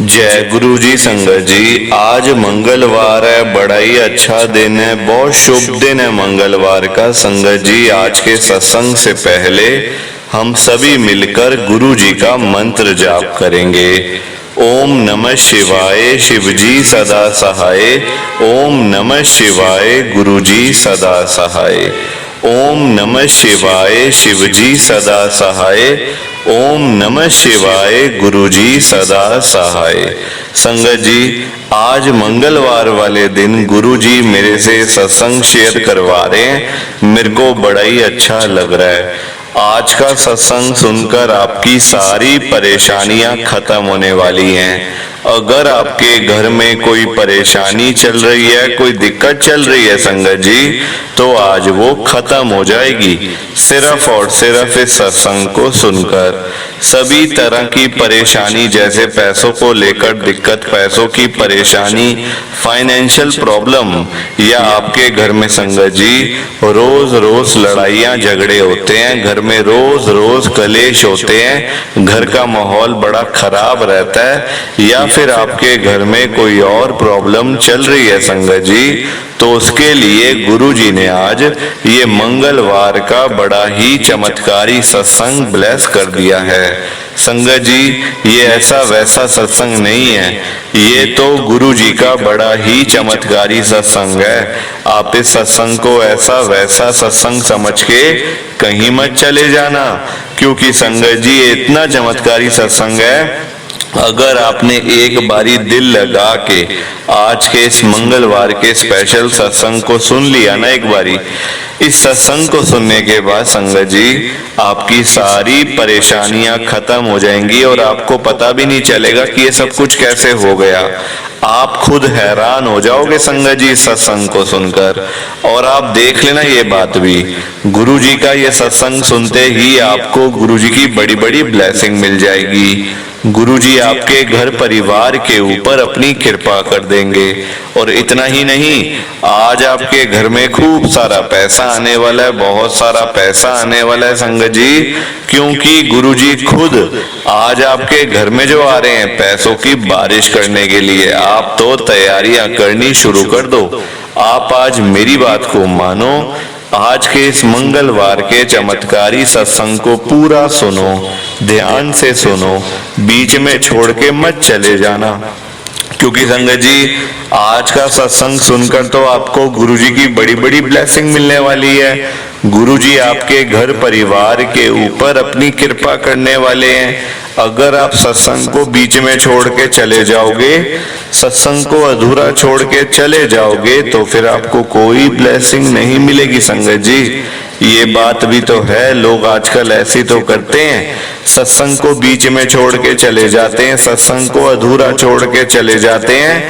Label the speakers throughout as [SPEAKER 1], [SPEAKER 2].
[SPEAKER 1] जय गुरु जी। संगत जी, आज मंगलवार है, बड़ा ही अच्छा दिन है, बहुत शुभ दिन है मंगलवार का। संगत जी, आज के सत्संग से पहले हम सभी मिलकर गुरु जी का मंत्र जाप करेंगे। ओम नमः शिवाय, शिव जी सदा सहाय। ओम नमः शिवाय, गुरु जी सदा सहाय। ओम नमः शिवाय, शिव जी सदा सहाय। ओम नमः शिवाय, गुरु जी सदा सहाय। संगत जी, आज मंगलवार वाले दिन गुरु जी मेरे से सत्संग शेयर करवा रहे हैं। मेरे को बड़ा ही अच्छा लग रहा है। आज का सत्संग सुनकर आपकी सारी परेशानियां खत्म होने वाली हैं। अगर आपके घर में कोई परेशानी चल रही है, कोई दिक्कत चल रही है संगत जी, तो आज वो खत्म हो जाएगी सिर्फ और सिर्फ इस सत्संग को सुनकर। सभी तरह की परेशानी, जैसे पैसों को लेकर दिक्कत, पैसों की परेशानी, फाइनेंशियल प्रॉब्लम, या आपके घर में संगत जी रोज रोज लड़ाइयाँ झगड़े होते हैं, घर में रोज रोज कलेश होते हैं, घर का माहौल बड़ा खराब रहता है, या फिर आपके घर में कोई और प्रॉब्लम चल रही है संगत जी, तो उसके लिए गुरु जी ने आज ये मंगलवार का बड़ा ही चमत्कारी सत्संग ब्लेस कर दिया है। संगत जी, ये ऐसा वैसा सत्संग नहीं है, ये तो गुरु जी का बड़ा ही चमत्कारी सत्संग है। आप इस सत्संग को ऐसा वैसा सत्संग समझ के कहीं मत चले जाना, क्योंकि संगत जी ये इतना चमत्कारी सत्संग है। अगर आपने एक बारी दिल लगा के आज के इस मंगलवार के स्पेशल सत्संग को सुन लिया ना एक बारी, इस सत्संग को सुनने के बाद संगत जी आपकी सारी परेशानियां खत्म हो जाएंगी और आपको पता भी नहीं चलेगा कि ये सब कुछ कैसे हो गया। आप खुद हैरान हो जाओगे संगत जी इस सत्संग को सुनकर। और आप देख लेना ये बात भी, गुरु जी का ये सत्संग सुनते ही आपको गुरु जी की बड़ी बड़ी ब्लेसिंग मिल जाएगी। गुरु जी आपके घर परिवार के ऊपर अपनी कृपा कर देंगे। और इतना ही नहीं, आज आपके घर में खूब सारा पैसा आने वाला है, बहुत सारा पैसा आने वाला है संगत जी, क्योंकि गुरु जी खुद आज आपके घर में जो आ रहे हैं पैसों की बारिश करने के लिए। आप तो तैयारियां करनी शुरू कर दो। आप आज मेरी बात को मानो, आज के इस मंगलवार के चमत्कारी सत्संग को पूरा सुनो, ध्यान से सुनो, बीच में छोड़ के मत चले जाना, क्योंकि संगत जी आज का सत्संग सुनकर तो आपको गुरुजी की बड़ी बड़ी ब्लेसिंग मिलने वाली है। गुरुजी आपके घर परिवार के ऊपर अपनी कृपा करने वाले हैं। अगर आप सत्संग को बीच में छोड़ के चले जाओगे, सत्संग को अधूरा छोड़ के चले जाओगे, तो फिर आपको कोई ब्लेसिंग नहीं मिलेगी संगत जी। ये बात भी तो है, लोग आजकल ऐसे तो करते हैं, सत्संग को बीच में छोड़ के चले जाते हैं, सत्संग को अधूरा छोड़ के चले जाते हैं,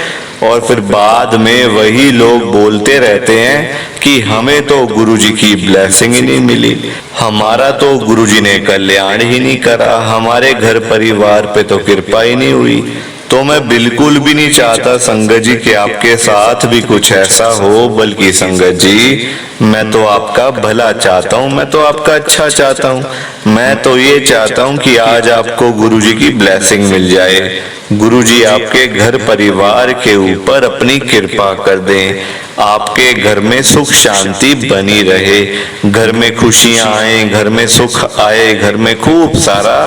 [SPEAKER 1] और फिर बाद में वही लोग बोलते रहते हैं कि हमें तो गुरुजी की ब्लेसिंग ही नहीं मिली, हमारा तो गुरुजी ने कल्याण ही नहीं करा, हमारे घर परिवार पे तो कृपा ही नहीं हुई। तो मैं बिल्कुल भी नहीं चाहता संगत जी कि आपके साथ भी कुछ ऐसा हो, बल्कि संगत जी मैं तो आपका भला चाहता हूँ, मैं तो आपका अच्छा चाहता हूँ। मैं तो ये चाहता हूँ कि आज आपको गुरुजी की ब्लेसिंग मिल जाए, गुरुजी आपके घर परिवार के ऊपर अपनी कृपा कर दें, आपके घर में सुख शांति बनी रहे, घर में खुशियां आए, घर में सुख आए, घर में खूब सारा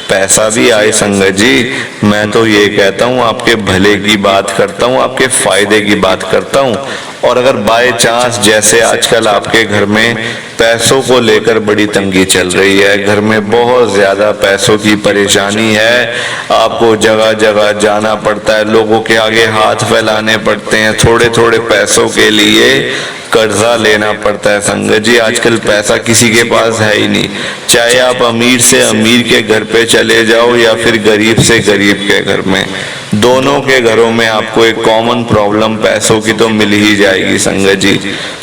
[SPEAKER 1] पैसा भी आए। संगत जी मैं तो ये कहता हूँ, आपके भले की बात करता हूँ, आपके फायदे की बात करता हूँ। और अगर बाय चांस जैसे आजकल आपके घर में पैसों को लेकर बड़ी तंगी चल रही है, घर में बहुत ज्यादा पैसों की परेशानी है, आपको जगह जगह जाना पड़ता है, लोगों के आगे हाथ फैलाने पड़ते हैं, थोड़े थोड़े पैसों के लिए कर्जा लेना पड़ता है। संगत जी आजकल पैसा किसी के पास है ही नहीं, चाहे आप अमीर से अमीर के घर पे चले जाओ या फिर गरीब से गरीब के घर में, दोनों के घरों में आपको एक कॉमन प्रॉब्लम पैसों की तो मिल ही जाएगी संगत जी।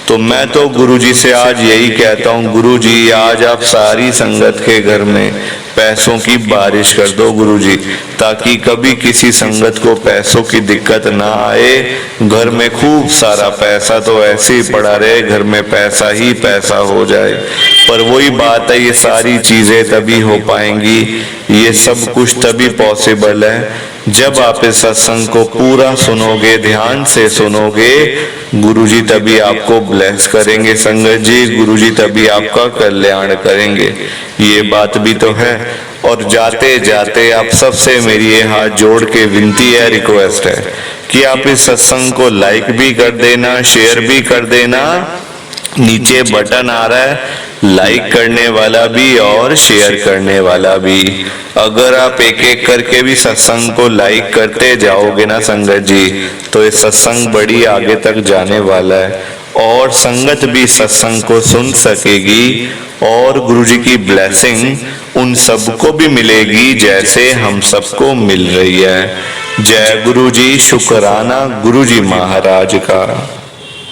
[SPEAKER 1] तो मैं तो गुरुजी से आज यही कहता हूँ, गुरुजी आज आप सारी संगत के घर में पैसों की बारिश कर दो गुरुजी, ताकि कभी किसी संगत को पैसों की दिक्कत ना आए। घर में खूब सारा पैसा तो ऐसे ही पड़ा रहे, घर में पैसा ही पैसा हो जाए। पर वही बात है, ये सारी चीजें तभी हो पाएंगी, ये सब कुछ तभी पॉसिबल है जब आप इस सत्संग को पूरा सुनोगे, ध्यान से सुनोगे, गुरुजी तभी आपको ब्लेस करेंगे संगत जी, गुरुजी तभी आपका कल्याण करेंगे। ये बात भी तो है। और जाते जाते आप सबसे मेरी ये हाथ जोड़ के विनती है, रिक्वेस्ट है कि आप इस सत्संग को लाइक भी कर देना, शेयर भी कर देना। नीचे बटन आ रहा है, लाइक करने वाला भी और शेयर करने वाला भी। अगर आप एक एक करके भी सत्संग को लाइक करते जाओगे ना संगत जी, तो ये सत्संग बड़ी आगे तक जाने वाला है और संगत भी सत्संग को सुन सकेगी और गुरुजी की ब्लेसिंग उन सबको भी मिलेगी जैसे हम सबको मिल रही है। जय गुरुजी, शुक्राना गुरुजी महाराज का।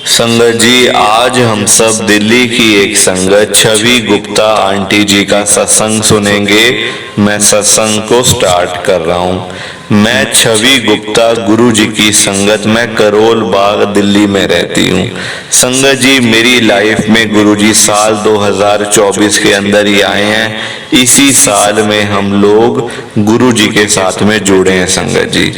[SPEAKER 1] संगत जी, आज हम सब दिल्ली की एक संगत छवि गुप्ता आंटी जी का सत्संग सुनेंगे। मैं सत्संग को स्टार्ट कर रहा हूँ। मैं छवि गुप्ता, गुरु जी की संगत में करोल बाग दिल्ली में रहती हूँ। संगत जी, मेरी लाइफ में गुरु जी साल 2024 के अंदर ही आए हैं। इसी साल में हम लोग गुरु जी के साथ में जुड़े हैं। संगत जी,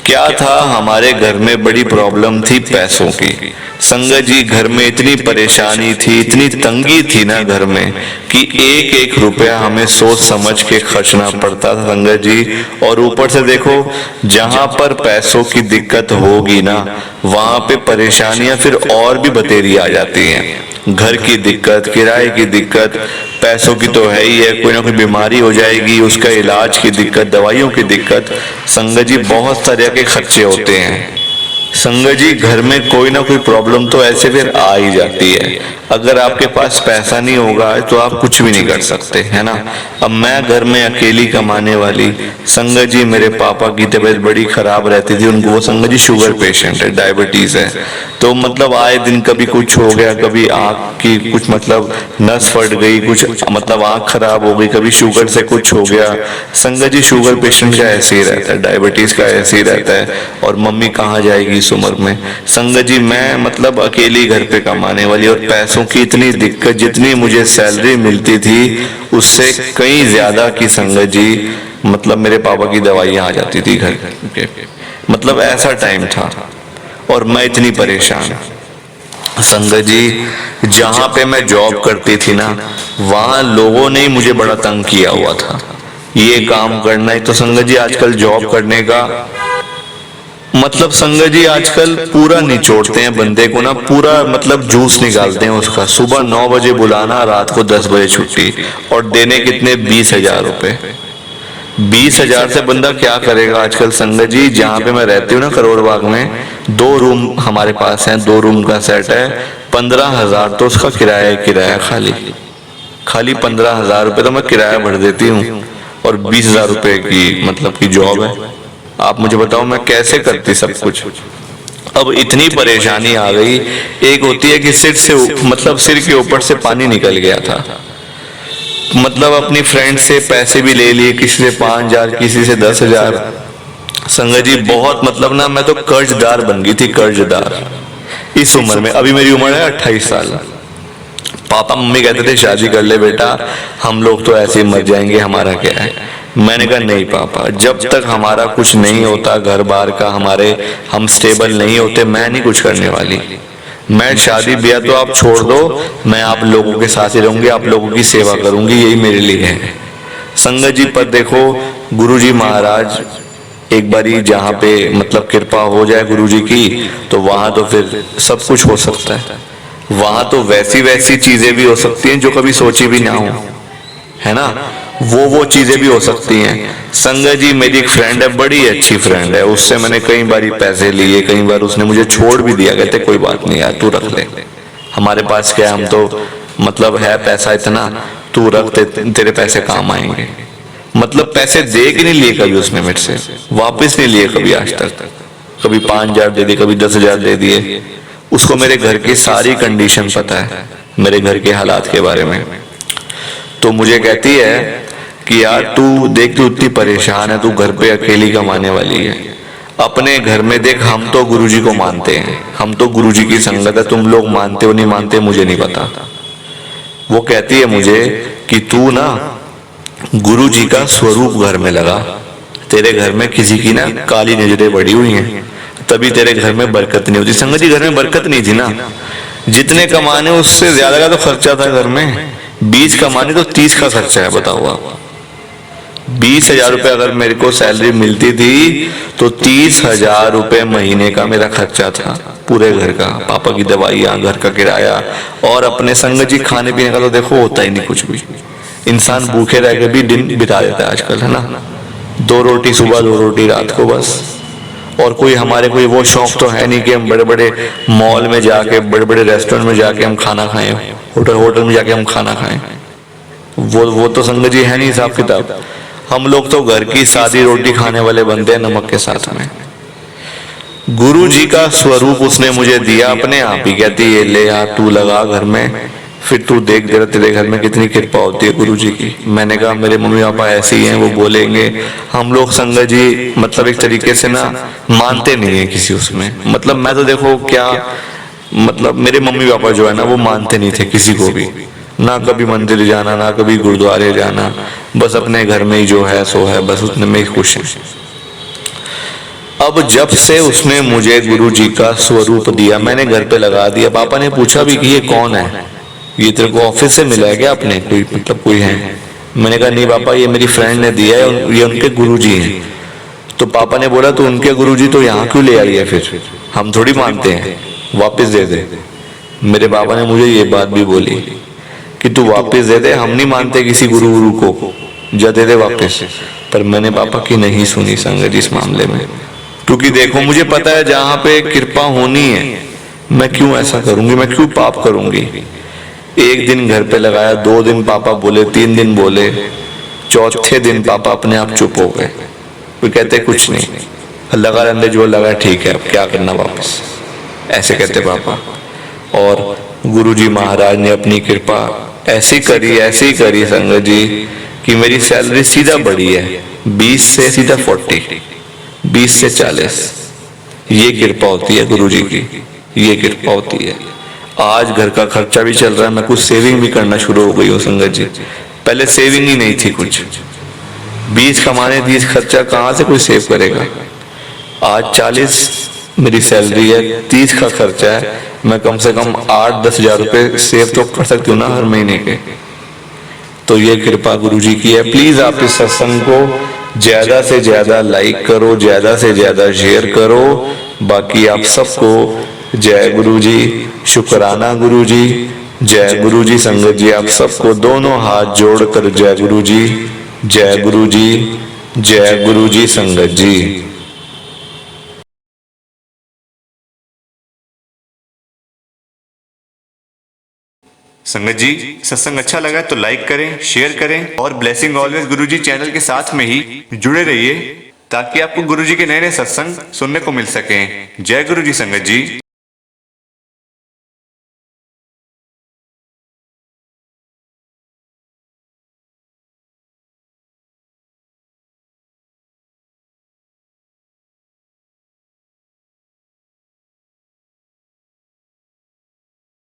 [SPEAKER 1] क्या था, हमारे घर में बड़ी प्रॉब्लम थी पैसों की। संगत जी, घर में इतनी परेशानी थी, इतनी तंगी थी ना घर में कि एक एक रुपया हमें सोच समझ के खर्चना पड़ता था संगत जी। और ऊपर से देखो, जहां पर पैसों की दिक्कत होगी ना, वहां पे परेशानियां फिर और भी बतेरी आ जाती हैं। घर की दिक्कत, किराए की दिक्कत, पैसों की तो है ही है, कोई ना कोई बीमारी हो जाएगी, उसका इलाज की दिक्कत, दवाइयों की दिक्कत। संगत जी, बहुत तरह के खर्चे होते हैं। संगत जी, घर में कोई ना कोई प्रॉब्लम तो ऐसे फिर आ ही जाती है। अगर आपके पास पैसा नहीं होगा तो आप कुछ भी नहीं कर सकते, है ना। अब मैं घर में अकेली कमाने वाली। संगत जी, मेरे पापा की तबीयत बड़ी खराब रहती थी, उनको, वो संगत जी शुगर पेशेंट है, डायबिटीज है। तो मतलब आए दिन कभी कुछ हो गया, कभी आँख की कुछ मतलब नस फट गई, कुछ मतलब आँख खराब हो गई, कभी शुगर से कुछ हो गया। संगत जी, शुगर पेशेंट का ऐसे ही रहता है, डायबिटीज का ऐसे ही रहता है। और मम्मी कहाँ जाएगी इस उम्र में। संगत जी, मैं मतलब अकेली घर पे कमाने वाली, और पैसों की इतनी दिक्कत, जितनी मुझे सैलरी मिलती थी उससे कहीं ज्यादा की संगत जी मतलब मेरे पापा की दवाइयां आ जाती थी घर के। मतलब ऐसा टाइम था और मैं इतनी परेशान। संगत जी, जहां पे मैं जॉब करती थी ना, वहां लोगों ने मुझे बड़ा तंग किया हुआ था, ये काम करना है। तो संगत जी, आजकल जॉब करने का मतलब संगत जी आजकल पूरा निचोड़ते हैं बंदे को ना, पूरा मतलब जूस निकालते हैं उसका। सुबह 9 बजे बुलाना, रात को 10 बजे छुट्टी, और देने कितने, 20,000 रुपए। 20,000 से बंदा क्या करेगा आजकल। संगत जी, जहाँ पे मैं रहती हूँ ना, करोड़ बाग में, 2 रूम हमारे पास हैं, 2 रूम का सेट है। 15,000 तो उसका किराया किराया, खाली 15,000 रुपए तो मैं किराया भर देती हूँ, और 20,000 रुपए की मतलब की जॉब है। आप मुझे बताओ मैं कैसे करती सब कुछ। अब इतनी परेशानी आ गई। एक होती है कि सिर से मतलब सिर के ऊपर से पानी निकल गया था। मतलब अपनी फ्रेंड से पैसे भी ले लिए, किसी से 5,000, किसी से 10,000। संगत जी, बहुत मतलब ना, मैं तो कर्जदार बन गई थी, कर्जदार इस उम्र में। अभी मेरी उम्र है 28 साल। पापा मम्मी कहते थे शादी कर ले बेटा, हम लोग तो ऐसे ही मर जाएंगे, हमारा क्या है। मैंने कहा नहीं पापा, जब तक हमारा कुछ नहीं होता घर बार का, हम स्टेबल नहीं होते, मैं नहीं कुछ करने वाली। मैं शादी ब्याह तो आप छोड़ दो, मैं आप लोगों के साथ ही रहूंगी, आप लोगों की सेवा करूंगी, यही मेरे लिए है। संगत जी, पर देखो गुरुजी महाराज एक बारी जहाँ पे मतलब कृपा हो जाए गुरुजी की, तो वहां तो फिर सब कुछ हो सकता है। वहां तो वैसी वैसी चीजें भी हो सकती हैं जो कभी सोची भी ना हो, है ना। वो चीजें भी हो सकती हैं। संगत जी, मेरी एक फ्रेंड है, बड़ी अच्छी फ्रेंड है, उससे मैंने कई बार पैसे लिए, कई बार उसने मुझे छोड़ भी दिया, कहते कोई बात नहीं यार, तू रख ले, हमारे पास क्या, हम तो मतलब है पैसा इतना, तू रख, तेरे पैसे काम आएंगे। मतलब पैसे दे के नहीं लिए कभी उसने मेरे से, वापस नहीं लिए कभी आज तक। कभी 5,000 दे दिए, कभी 10,000 दे दिए। उसको मेरे घर की सारी कंडीशन पता है, मेरे घर के हालात के बारे में। तो मुझे कहती है कि यार तू देख, तू इतनी परेशान है, तू घर पे अकेली कमाने वाली है, अपने घर में देख, हम तो गुरुजी को मानते हैं, हम तो गुरुजी की संगत है, तुम लोग मानते हो नहीं मानते मुझे नहीं पता। वो कहती है मुझे कि तू ना गुरुजी का स्वरूप घर में लगा, तेरे घर में किसी की ना काली नजरें बढ़ी हुई हैं, तभी तेरे घर में बरकत नहीं होती। संगत जी घर में बरकत नहीं थी ना, जितने कमाने उससे ज्यादा का तो खर्चा था घर में। 20 कमाने तो 30 का खर्चा है, बताओ आप। 20,000 रुपये अगर मेरे को सैलरी मिलती थी तो 30,000 रुपये महीने का मेरा खर्चा था, पूरे घर का, पापा की दवाइयाँ, घर का किराया, और अपने संगत जी खाने पीने का तो देखो होता ही नहीं कुछ भी। इंसान भूखे रह के भी दिन बिता देता है आजकल, है ना। 2 रोटी सुबह 2 रोटी रात को बस। और कोई हमारे कोई वो शौक तो है नहीं कि हम बड़े बड़े मॉल में जाके, बड़े बड़े रेस्टोरेंट में जाके हम खाना खाएं, होटल में जाके हम खाना खाएं। वो तो संगत जी है नहीं हिसाब किताब। हम लोग तो घर की सादी रोटी खाने वाले बनते हैं नमक के साथ में। गुरु जी का स्वरूप उसने मुझे दिया अपने आप ही। कहती है ले यार तू लगा घर में, फिर तू देख जरा तेरे घर में कितनी कृपा होती है गुरु जी की। मैंने कहा मेरे मम्मी पापा ऐसे ही हैं, वो बोलेंगे। हम लोग संगत जी मतलब एक तरीके से ना मानते नहीं है किसी उसमें। मतलब मैं तो देखो क्या, मतलब मेरे मम्मी पापा जो है ना वो मानते नहीं थे किसी को भी, ना कभी मंदिर जाना, ना कभी गुरुद्वारे जाना, बस अपने घर में ही जो है सो है, बस उतने में ही खुश है। अब जब से उसने मुझे गुरु जी का स्वरूप दिया, मैंने घर पे लगा दिया। पापा ने पूछा भी कि ये कौन है, ये तेरे को ऑफिस से मिला है क्या अपने, कोई मतलब कोई है? मैंने कहा नहीं पापा, ये मेरी फ्रेंड ने दिया है, ये उनके गुरुजी हैं। तो पापा ने बोला तो उनके गुरुजी तो यहाँ क्यों ले आई है, फिर हम थोड़ी मानते हैं, वापस दे दे। मेरे पापा ने मुझे ये बात भी बोली कि तू वापस दे दे, हम नहीं मानते किसी गुरु को, जा दे दे वापस। पर मैंने पापा की नहीं सुनी संगत इस मामले में, क्योंकि देखो मुझे पता है जहाँ पे कृपा होनी है मैं क्यों ऐसा करूंगी, मैं क्यों पाप करूंगी। 1 दिन घर पे लगाया, 2 दिन पापा बोले, 3 दिन बोले, चौथे दिन पापा अपने आप चुप हो गए। वो कहते कुछ नहीं, लगा रहने जो लगा ठीक है, अब क्या करना वापस, ऐसे कहते पापा। और गुरुजी महाराज ने अपनी कृपा ऐसी करी संगत जी कि मेरी सैलरी सीधा बढ़ी है, 20 से सीधा 40, 20 से 40। ये कृपा होती है गुरुजी की, ये कृपा होती है। आज घर का खर्चा भी चल रहा है, मैं कुछ सेविंग भी करना शुरू हो गई हूँ संगत जी। पहले सेविंग ही नहीं थी कुछ, 20 कमाने 30 खर्चा कहाँ से कोई सेव करेगा। आज 40 मेरी सैलरी है, 30 का खर्चा है, मैं कम से कम 8-10 हजार रुपये सेव तो कर सकती हूँ ना हर महीने के। तो ये कृपा गुरुजी की है। प्लीज आप इस सत्संग को ज्यादा से ज्यादा लाइक करो, ज्यादा से ज्यादा शेयर करो। बाकी आप सबको जय गुरु जी, शुक्राना गुरु जी, जय गुरु जी। संगत जी आप सबको दोनों हाथ जोड़कर जय गुरु जी, जय गुरु जी, जय गुरु जी। संगत जी
[SPEAKER 2] संगत जी सत्संग अच्छा लगा तो लाइक करें, शेयर करें और ब्लेसिंग ऑलवेज गुरुजी चैनल के साथ में ही जुड़े रहिए ताकि आपको गुरुजी के नए नए सत्संग सुनने को मिल सकें। जय गुरु जी संगत जी।